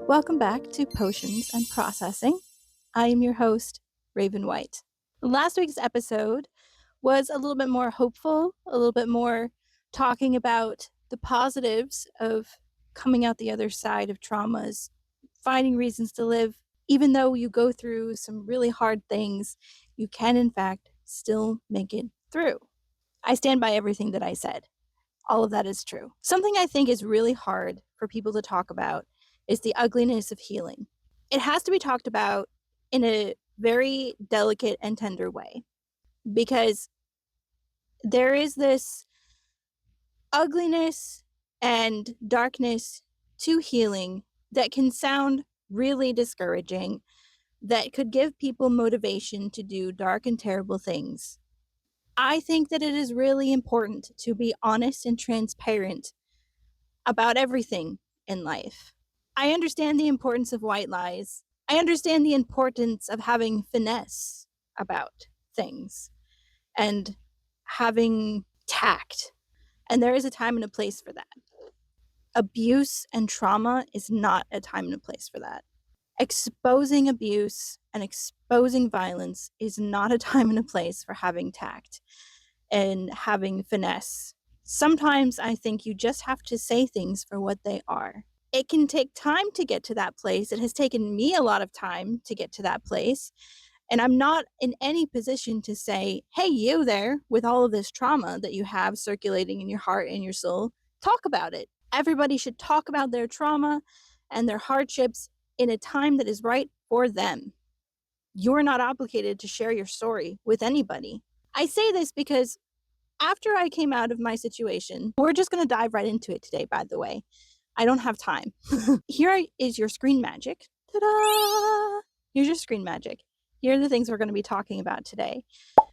Welcome back to Potions and Processing. I am your host, Raven White. Last week's episode was a little bit more hopeful, a little bit more talking about the positives of coming out the other side of traumas, finding reasons to live. Even though you go through some really hard things, you can, in fact, still make it through. I stand by everything that I said. All of that is true. Something I think is really hard for people to talk about is the ugliness of healing. It has to be talked about in a very delicate and tender way because there is this ugliness and darkness to healing that can sound really discouraging, that could give people motivation to do dark and terrible things. I think that it is really important to be honest and transparent about everything in life. I understand the importance of white lies. I understand the importance of having finesse about things and having tact. And there is a time and a place for that. Abuse and trauma is not a time and a place for that. Exposing abuse and exposing violence is not a time and a place for having tact and having finesse. Sometimes I think you just have to say things for what they are. It can take time to get to that place. It has taken me a lot of time to get to that place. And I'm not in any position to say, hey, you there with all of this trauma that you have circulating in your heart and your soul, talk about it. Everybody should talk about their trauma and their hardships in a time that is right for them. You're not obligated to share your story with anybody. I say this because after I came out of my situation, we're just going to dive right into it today, by the way. I don't have time. Here is your screen magic. Ta-da! Here's your screen magic. Here are the things we're going to be talking about today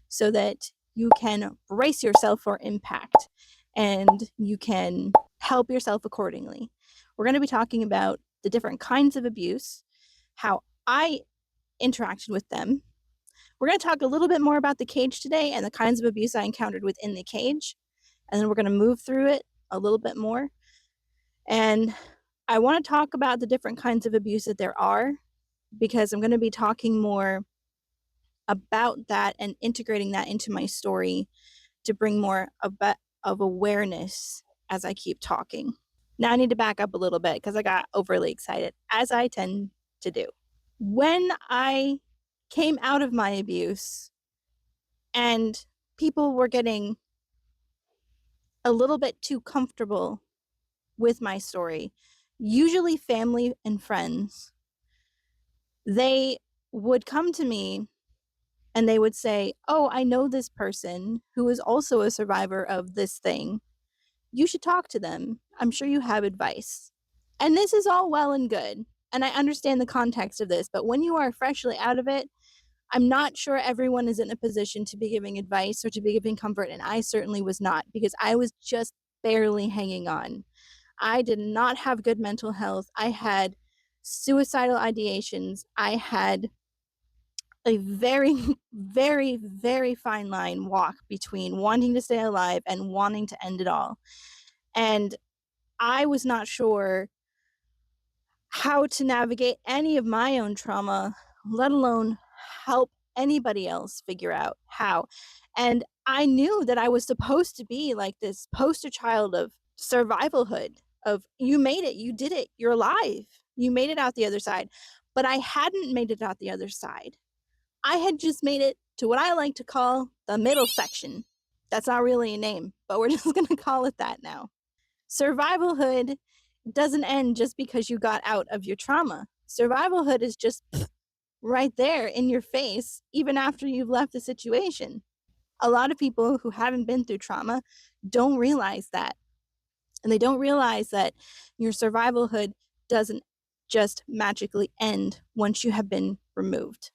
so that you can brace yourself for impact and you can help yourself accordingly. We're going to be talking about the different kinds of abuse, how I interacted with them. We're going to talk a little bit more about the cage today and the kinds of abuse I encountered within the cage. And then we're going to move through it a little bit more. And I want to talk about the different kinds of abuse that there are because I'm going to be talking more about that and integrating that into my story to bring more of awareness as I keep talking. Now I need to back up a little bit because I got overly excited, as I tend to do. When I came out of my abuse and people were getting a little bit too comfortable with my story, usually family and friends, they would come to me and they would say, oh, I know this person who is also a survivor of this thing. You should talk to them. I'm sure you have advice. And this is all well and good. And I understand the context of this, but when you are freshly out of it, I'm not sure everyone is in a position to be giving advice or to be giving comfort. And I certainly was not, because I was just barely hanging on. I did not have good mental health. I had suicidal ideations. I had a very, very, very fine line walk between wanting to stay alive and wanting to end it all. And I was not sure how to navigate any of my own trauma, let alone help anybody else figure out how. And I knew that I was supposed to be like this poster child of survivalhood, of you made it, you did it, you're alive, you made it out the other side. But I hadn't made it out the other side. I had just made it to what I like to call the middle section. That's not really a name, but we're just going to call it that now. Survivalhood doesn't end just because you got out of your trauma. Survivalhood is just right there in your face, even after you've left the situation. A lot of people who haven't been through trauma don't realize that. And they don't realize that your survivalhood doesn't just magically end once you have been removed.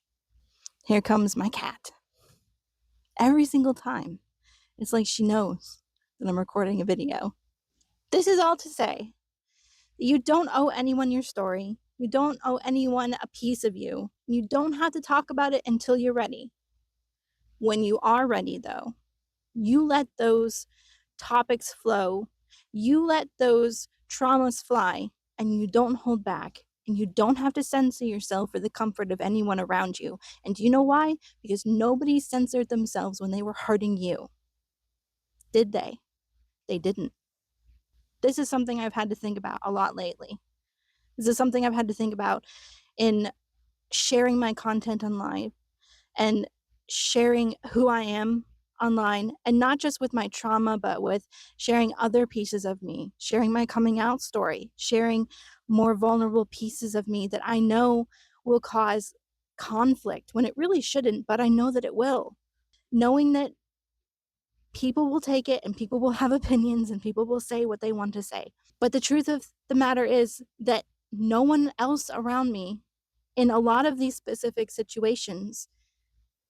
Here comes my cat. Every single time, it's like she knows that I'm recording a video. This is all to say, you don't owe anyone your story. You don't owe anyone a piece of you. You don't have to talk about it until you're ready. When you are ready, though, you let those topics flow. You let those traumas fly, and you don't hold back. And you don't have to censor yourself for the comfort of anyone around you. And do you know why? Because nobody censored themselves when they were hurting you. Did they? They didn't. This is something I've had to think about a lot lately. This is something I've had to think about in sharing my content online and sharing who I am online, and not just with my trauma, but with sharing other pieces of me, sharing my coming out story, sharing more vulnerable pieces of me that I know will cause conflict when it really shouldn't, but I know that it will. Knowing that people will take it and people will have opinions and people will say what they want to say. But the truth of the matter is that no one else around me in a lot of these specific situations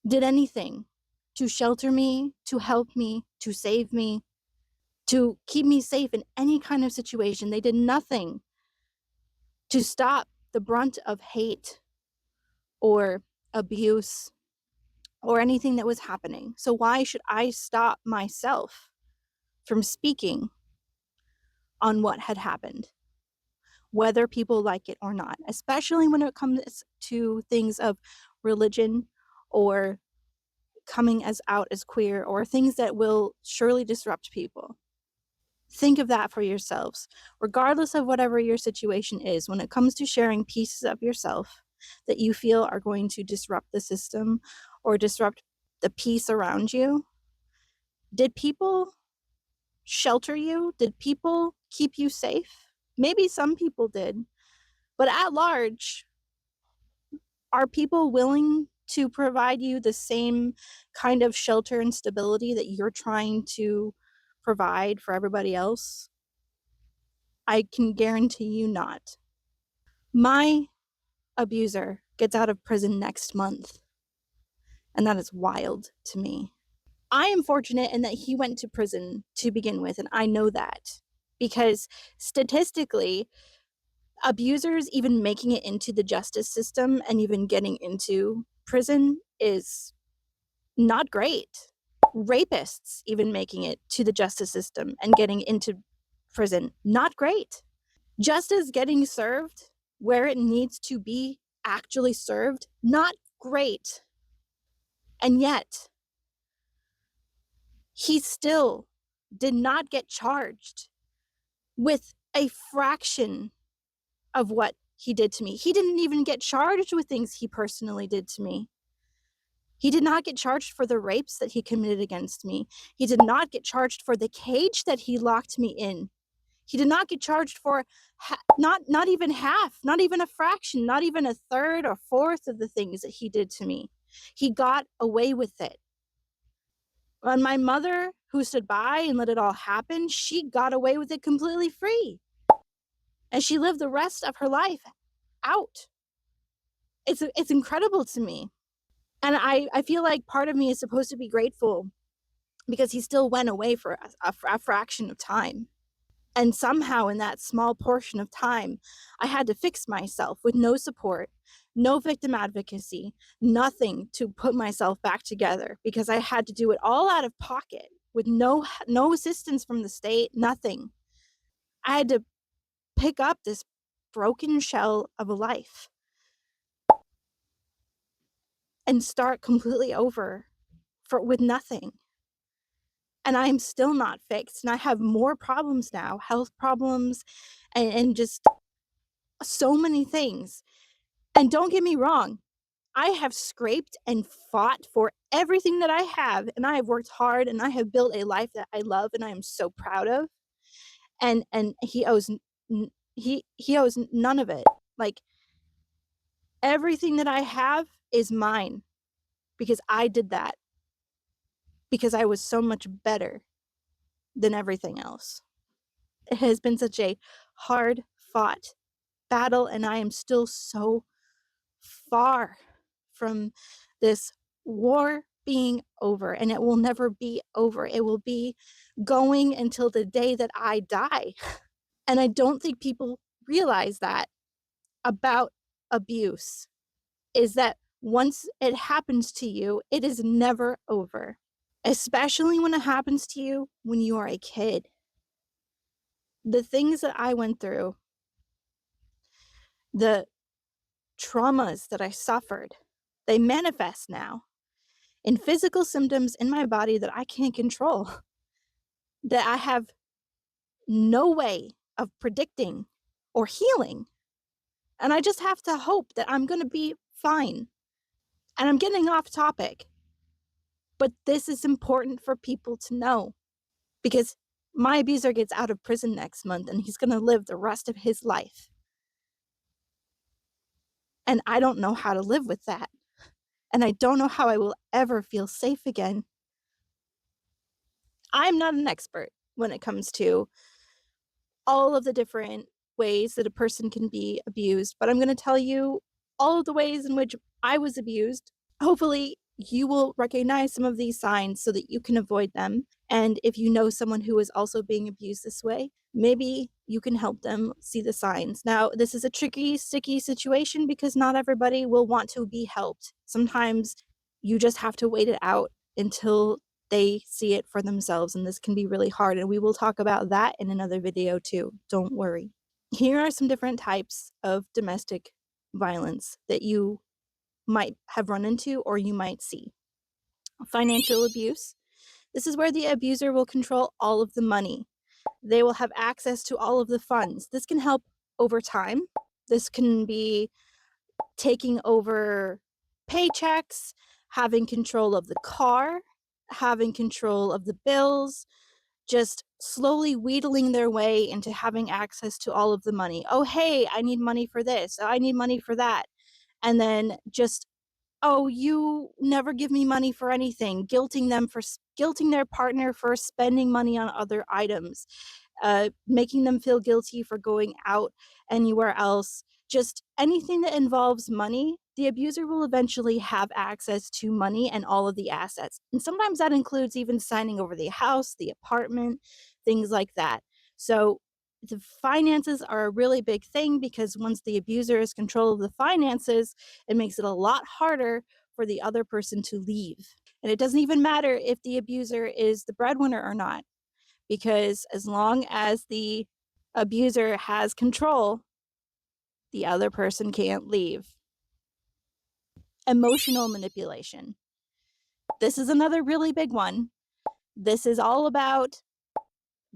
did anything to shelter me, to help me, to save me, to keep me safe in any kind of situation. They did nothing to stop the brunt of hate or abuse or anything that was happening. So why should I stop myself from speaking on what had happened, whether people like it or not, especially when it comes to things of religion or coming as out as queer or things that will surely disrupt people? Think of that for yourselves. Regardless of whatever your situation is, when it comes to sharing pieces of yourself that you feel are going to disrupt the system or disrupt the peace around you, did people shelter you? Did people keep you safe? Maybe some people did, but at large, are people willing to provide you the same kind of shelter and stability that you're trying to provide for everybody else? I can guarantee you not. My abuser gets out of prison next month, and that is wild to me. I am fortunate in that he went to prison to begin with, and I know that because statistically, abusers even making it into the justice system and even getting into prison is not great. Rapists even making it to the justice system and getting into prison, not great. Justice getting served where it needs to be actually served, not great. And yet, he still did not get charged with a fraction of what he did to me. He didn't even get charged with things he personally did to me. He did not get charged for the rapes that he committed against me. He did not get charged for the cage that he locked me in. He did not get charged for not even half, not even a fraction, not even a third or fourth of the things that he did to me. He got away with it. And my mother, who stood by and let it all happen, she got away with it completely free. And she lived the rest of her life out. It's incredible to me. And I feel like part of me is supposed to be grateful because he still went away for a fraction of time. And somehow in that small portion of time, I had to fix myself with no support, no victim advocacy, nothing to put myself back together because I had to do it all out of pocket with no assistance from the state, nothing. I had to pick up this broken shell of a life and start completely over with nothing. And I'm still not fixed. And I have more problems now, health problems, and just so many things. And don't get me wrong, I have scraped and fought for everything that I have, and I have worked hard, and I have built a life that I love and I am so proud of. And he owes he owes none of it. Like, everything that I have is mine because I did that. Because I was so much better than everything else. It has been such a hard fought battle, and I am still so far from this war being over, and it will never be over. It will be going until the day that I die. And I don't think people realize that about abuse, is that once it happens to you, it is never over, especially when it happens to you when you are a kid. The things that I went through, The traumas that I suffered, they manifest now in physical symptoms in my body that I can't control, that I have no way of predicting or healing. And I just have to hope that I'm going to be fine. And I'm getting off topic, but this is important for people to know because my abuser gets out of prison next month and he's going to live the rest of his life. And I don't know how to live with that. And I don't know how I will ever feel safe again. I'm not an expert when it comes to all of the different ways that a person can be abused, but I'm going to tell you all of the ways in which I was abused. Hopefully, you will recognize some of these signs so that you can avoid them. And if you know someone who is also being abused this way, maybe you can help them see the signs. Now, this is a tricky, sticky situation because not everybody will want to be helped. Sometimes you just have to wait it out until they see it for themselves, and this can be really hard. And we will talk about that in another video too. Don't worry. Here are some different types of domestic violence that you might have run into or you might see. Financial abuse. This is where the abuser will control all of the money. They will have access to all of the funds. This can help over time. This can be taking over paychecks, having control of the car, having control of the bills, just slowly wheedling their way into having access to all of the money. Oh, hey, I need money for this. Oh, I need money for that. And then just, oh, you never give me money for anything, guilting their partner for spending money on other items, making them feel guilty for going out anywhere else. Just anything that involves money, the abuser will eventually have access to money and all of the assets. And sometimes that includes even signing over the house, the apartment, things like that. So the finances are a really big thing because once the abuser has control of the finances, it makes it a lot harder for the other person to leave. And it doesn't even matter if the abuser is the breadwinner or not, because as long as the abuser has control, the other person can't leave. Emotional manipulation. This is another really big one. This is all about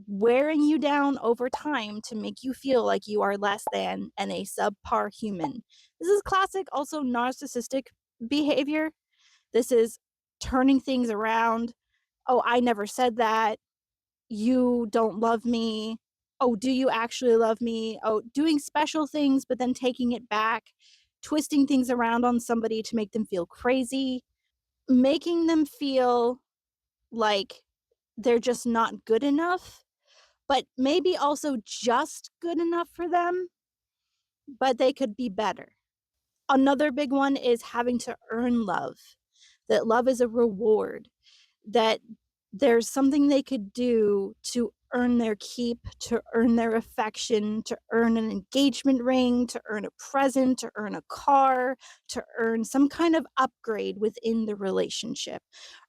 wearing you down over time to make you feel like you are less than and a subpar human. This is classic, also narcissistic behavior. This is turning things around. Oh, I never said that. You don't love me. Oh, do you actually love me? Oh, doing special things, but then taking it back, twisting things around on somebody to make them feel crazy, making them feel like they're just not good enough, but maybe also just good enough for them, but they could be better. Another big one is having to earn love, that love is a reward, that there's something they could do to earn their keep, to earn their affection, to earn an engagement ring, to earn a present, to earn a car, to earn some kind of upgrade within the relationship.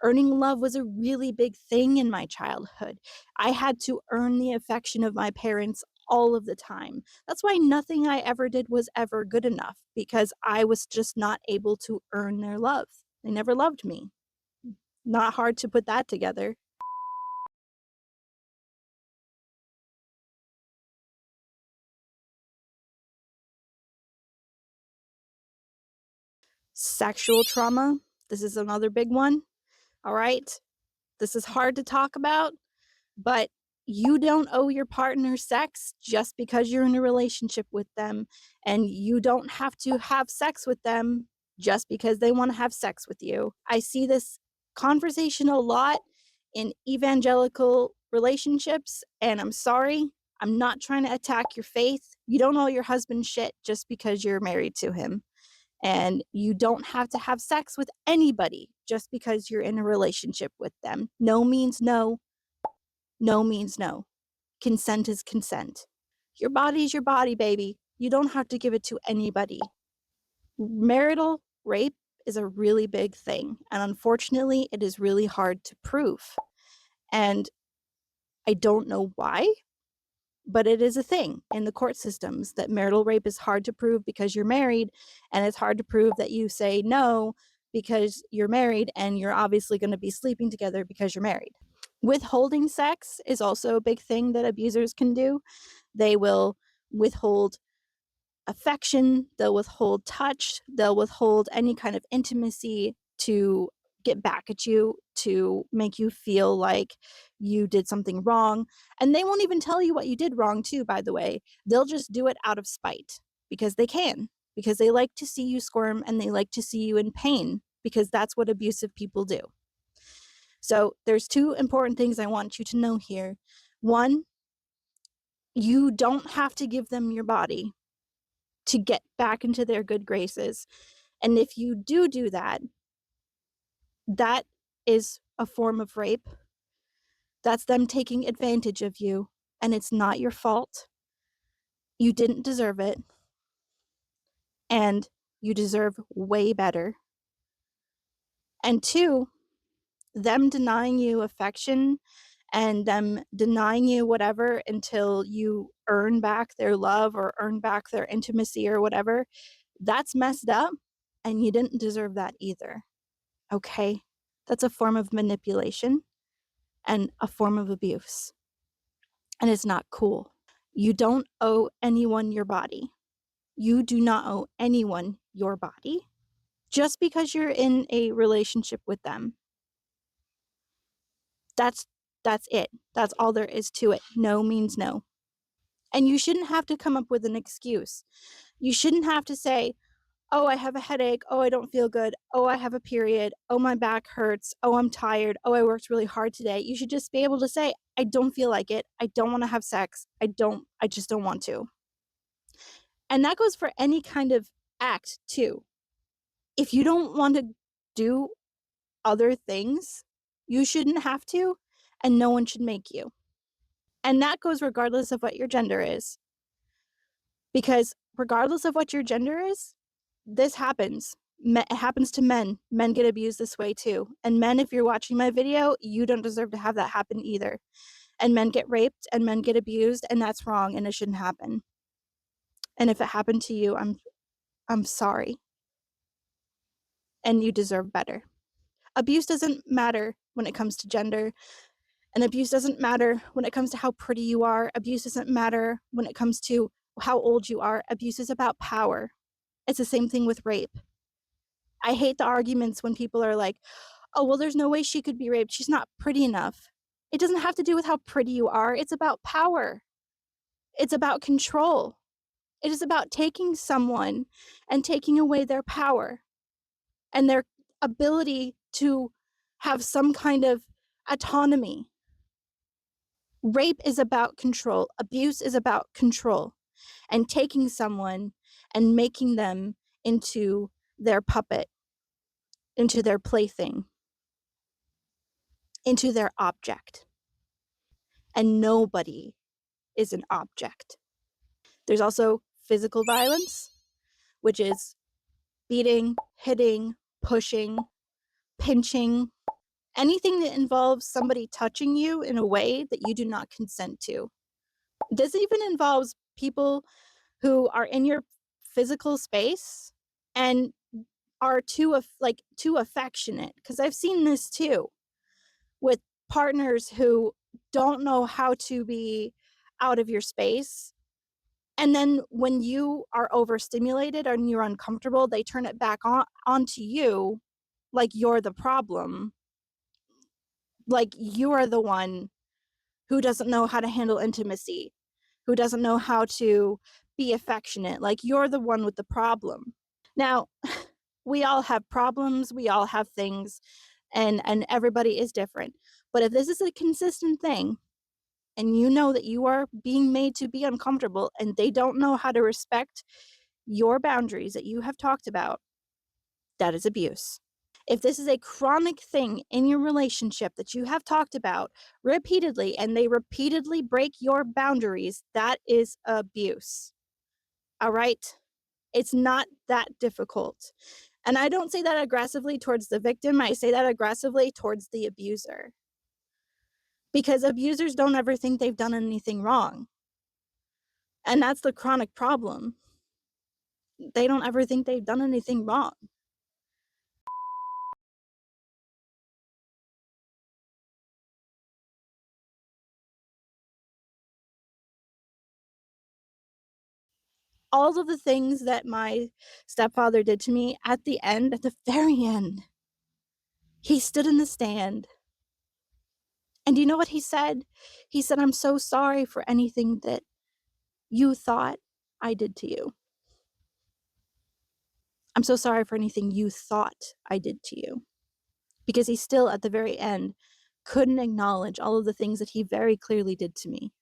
Earning love was a really big thing in my childhood. I had to earn the affection of my parents all of the time. That's why nothing I ever did was ever good enough, because I was just not able to earn their love. They never loved me. Not hard to put that together. Sexual trauma. This is another big one. All right. This is hard to talk about, but you don't owe your partner sex just because you're in a relationship with them. And you don't have to have sex with them just because they want to have sex with you. I see this conversation a lot in evangelical relationships, and I'm sorry. I'm not trying to attack your faith. You don't owe your husband shit just because you're married to him. And you don't have to have sex with anybody just because you're in a relationship with them. No means no. No means no. Consent is consent. Your body's your body, baby. You don't have to give it to anybody. Marital rape is a really big thing. And unfortunately, it is really hard to prove. And I don't know why. but it is a thing in the court systems that marital rape is hard to prove because you're married, and it's hard to prove that you say no because you're married and you're obviously going to be sleeping together because you're married. Withholding sex is also a big thing that abusers can do. They will withhold affection, they'll withhold touch, they'll withhold any kind of intimacy to get back at you, to make you feel like you did something wrong. And they won't even tell you what you did wrong, too, by the way. They'll just do it out of spite because they can, because they like to see you squirm and they like to see you in pain, because that's what abusive people do. So there's two important things I want you to know here. One, you don't have to give them your body to get back into their good graces. And if you do that, that is a form of rape. That's them taking advantage of you, and it's not your fault. You didn't deserve it, and you deserve way better. And two, them denying you affection and them denying you whatever until you earn back their love or earn back their intimacy or whatever, that's messed up, and you didn't deserve that either. Okay? That's a form of manipulation and a form of abuse. And it's not cool. You don't owe anyone your body. You do not owe anyone your body just because you're in a relationship with them. That's it. That's all there is to it. No means no. And you shouldn't have to come up with an excuse. You shouldn't have to say, oh, I have a headache. Oh, I don't feel good. Oh, I have a period. Oh, my back hurts. Oh, I'm tired. Oh, I worked really hard today. You should just be able to say, I don't feel like it. I don't want to have sex. I just don't want to. And that goes for any kind of act too. If you don't want to do other things, you shouldn't have to, and no one should make you. And that goes regardless of what your gender is. Because regardless of what your gender is, this happens. It happens to men. Men get abused this way too. And men, if you're watching my video, you don't deserve to have that happen either. And men get raped and men get abused, and that's wrong and it shouldn't happen. And if it happened to you, I'm sorry. And you deserve better. Abuse doesn't matter when it comes to gender. And abuse doesn't matter when it comes to how pretty you are. Abuse doesn't matter when it comes to how old you are. Abuse is about power. It's the same thing with rape. I hate the arguments when people are like, oh, well, there's no way she could be raped. She's not pretty enough. It doesn't have to do with how pretty you are. It's about power. It's about control. It is about taking someone and taking away their power and their ability to have some kind of autonomy. Rape is about control. Abuse is about control and taking someone and making them into their puppet, into their plaything, into their object. And nobody is an object. There's also physical violence, which is beating, hitting, pushing, pinching, anything that involves somebody touching you in a way that you do not consent to. This even involves people who are in your physical space and are too affectionate, because I've seen this too with partners who don't know how to be out of your space, and then when you are overstimulated and you're uncomfortable, they turn it back onto you like you're the problem, like you are the one who doesn't know how to handle intimacy, who doesn't know how to be affectionate, like you're the one with the problem. Now, we all have problems, we all have things, and everybody is different. But if this is a consistent thing, and you know that you are being made to be uncomfortable, and they don't know how to respect your boundaries that you have talked about, that is abuse. If this is a chronic thing in your relationship that you have talked about repeatedly, and they repeatedly break your boundaries, that is abuse. All right? It's not that difficult. And I don't say that aggressively towards the victim. I say that aggressively towards the abuser. Because abusers don't ever think they've done anything wrong. And that's the chronic problem. They don't ever think they've done anything wrong. All of the things that my stepfather did to me at the end, at the very end, he stood in the stand. And you know what he said? He said, "I'm so sorry for anything that you thought I did to you. I'm so sorry for anything you thought I did to you." Because he still, at the very end, couldn't acknowledge all of the things that he very clearly did to me.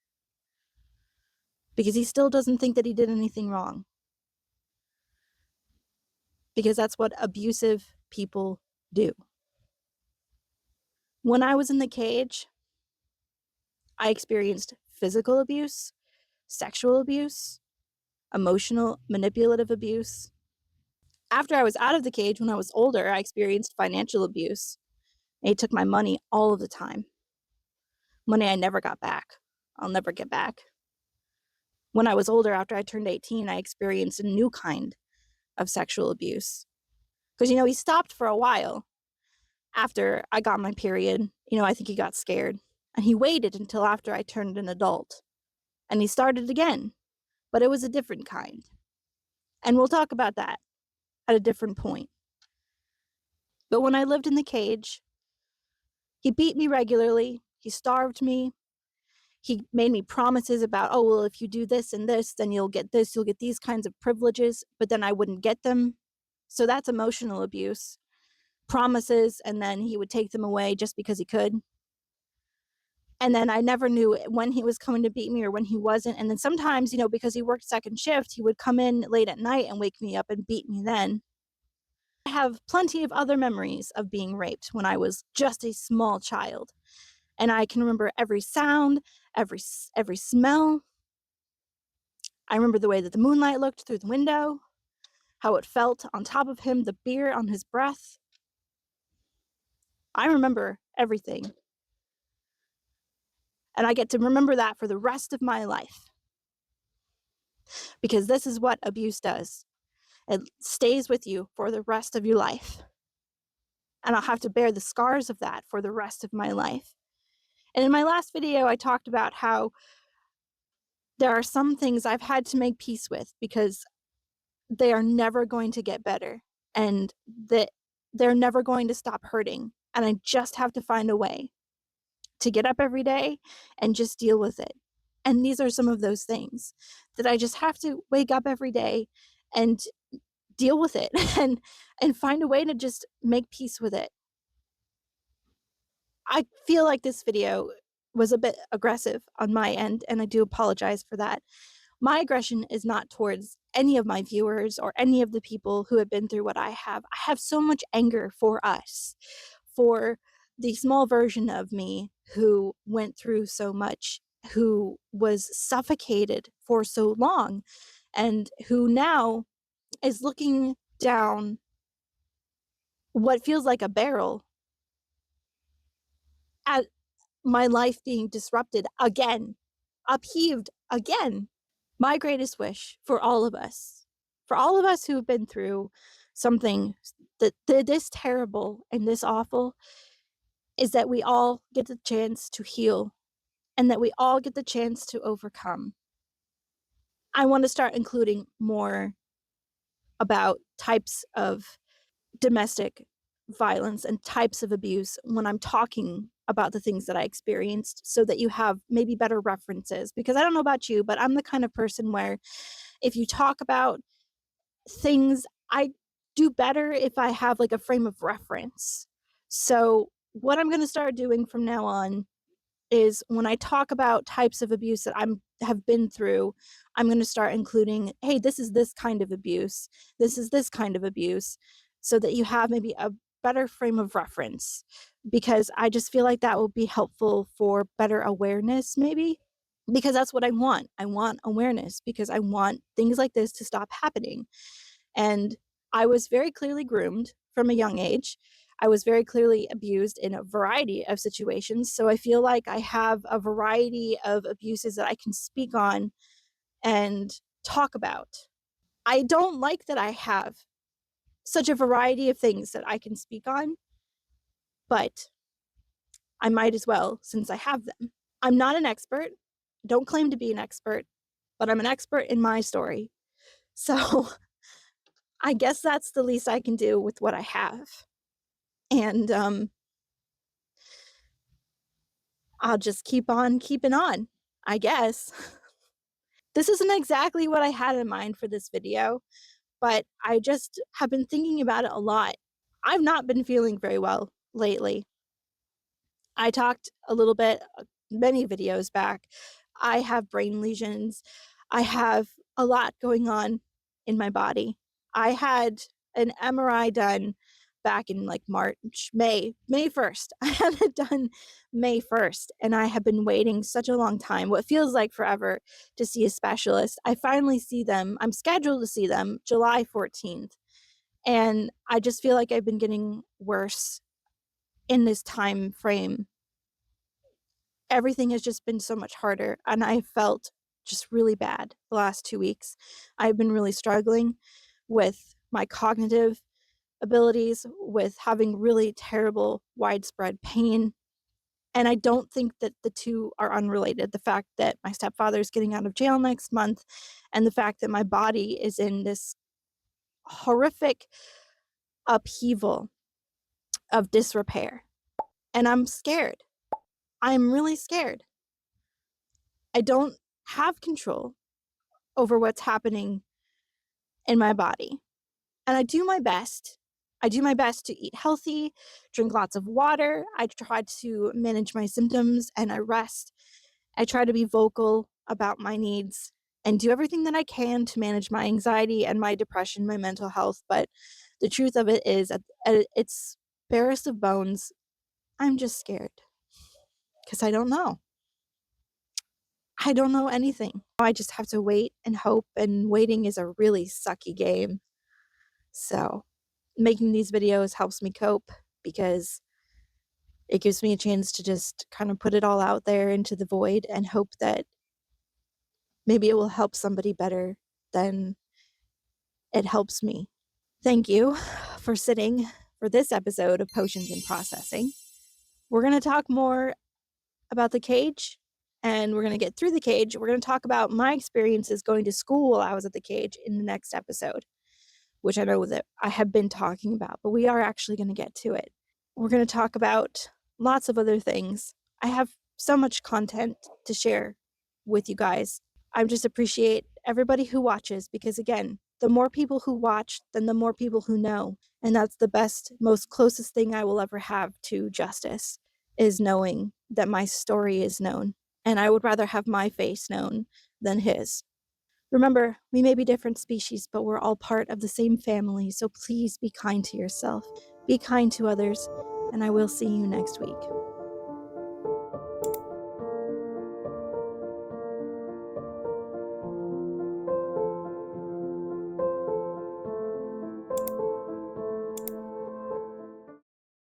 Because he still doesn't think that he did anything wrong. Because that's what abusive people do. When I was in the cage, I experienced physical abuse, sexual abuse, emotional, manipulative abuse. After I was out of the cage, when I was older, I experienced financial abuse. They took my money all of the time. Money I never got back. I'll never get back. When I was older, after I turned 18, I experienced a new kind of sexual abuse. Because, he stopped for a while after I got my period. I think he got scared. And he waited until after I turned an adult. And he started again. But it was a different kind. And we'll talk about that at a different point. But when I lived in the cage, he beat me regularly. He starved me. He made me promises about, oh, well, if you do this and this, then you'll get this, you'll get these kinds of privileges, but then I wouldn't get them. So that's emotional abuse. Promises, and then he would take them away just because he could. And then I never knew when he was coming to beat me or when he wasn't. And then sometimes, because he worked second shift, he would come in late at night and wake me up and beat me then. I have plenty of other memories of being raped when I was just a small child. And I can remember every sound, every smell. I remember the way that the moonlight looked through the window, how it felt on top of him, the beer on his breath. I remember everything. And I get to remember that for the rest of my life. Because this is what abuse does. It stays with you for the rest of your life. And I'll have to bear the scars of that for the rest of my life. And in my last video, I talked about how there are some things I've had to make peace with because they are never going to get better and that they're never going to stop hurting. And I just have to find a way to get up every day and just deal with it. And these are some of those things that I just have to wake up every day and deal with it and find a way to just make peace with it. I feel like this video was a bit aggressive on my end, and I do apologize for that. My aggression is not towards any of my viewers or any of the people who have been through what I have. I have so much anger for us, for the small version of me who went through so much, who was suffocated for so long, and who now is looking down what feels like a barrel at my life being disrupted again, upheaved again. My greatest wish for all of us who have been through something that this terrible and this awful, is that we all get the chance to heal and that we all get the chance to overcome. I want to start including more about types of domestic violence and types of abuse when I'm talking about the things that I experienced, so that you have maybe better references. Because I don't know about you, but I'm the kind of person where if you talk about things, I do better if I have like a frame of reference. So what I'm going to start doing from now on is when I talk about types of abuse that have been through, I'm going to start including, hey, this is this kind of abuse, this is this kind of abuse, so that you have maybe a better frame of reference, because I just feel like that will be helpful for better awareness, maybe, because that's what I want. I want awareness because I want things like this to stop happening. And I was very clearly groomed from a young age. I was very clearly abused in a variety of situations. So I feel like I have a variety of abuses that I can speak on and talk about. I don't like that I have such a variety of things that I can speak on, but I might as well since I have them. I'm not an expert, don't claim to be an expert, but I'm an expert in my story. So I guess that's the least I can do with what I have. And I'll just keep on keeping on, I guess. This isn't exactly what I had in mind for this video, but I just have been thinking about it a lot. I've not been feeling very well lately. I talked a little bit many videos back. I have brain lesions. I have a lot going on in my body. I had an MRI done back in like May 1st. I had it done May 1st, and I have been waiting such a long time, what feels like forever, to see a specialist. I finally see them. I'm scheduled to see them July 14th. And I just feel like I've been getting worse in this time frame. Everything has just been so much harder, and I felt just really bad the last 2 weeks. I've been really struggling with my cognitive abilities, with having really terrible widespread pain, and I don't think that the two are unrelated. The fact that my stepfather is getting out of jail next month, and the fact that my body is in this horrific upheaval of disrepair, and I'm scared. I'm really scared. I don't have control over what's happening in my body. And I do my best. I do my best to eat healthy, drink lots of water. I try to manage my symptoms and I rest. I try to be vocal about my needs and do everything that I can to manage my anxiety and my depression, my mental health. But the truth of it is, at its barest of bones, I'm just scared because I don't know. I don't know anything. I just have to wait and hope, and waiting is a really sucky game. So, making these videos helps me cope because it gives me a chance to just kind of put it all out there into the void and hope that maybe it will help somebody better than it helps me. Thank you for sitting for this episode of Potions and Processing. We're going to talk more about the cage, and we're going to get through the cage. We're going to talk about my experiences going to school while I was at the cage in the next episode, which I know that I have been talking about, but we are actually going to get to it. We're going to talk about lots of other things. I have so much content to share with you guys. I just appreciate everybody who watches because, again, the more people who watch, then the more people who know. And that's the best, most closest thing I will ever have to justice, is knowing that my story is known. And I would rather have my face known than his. Remember, we may be different species, but we're all part of the same family, so please be kind to yourself, be kind to others, and I will see you next week.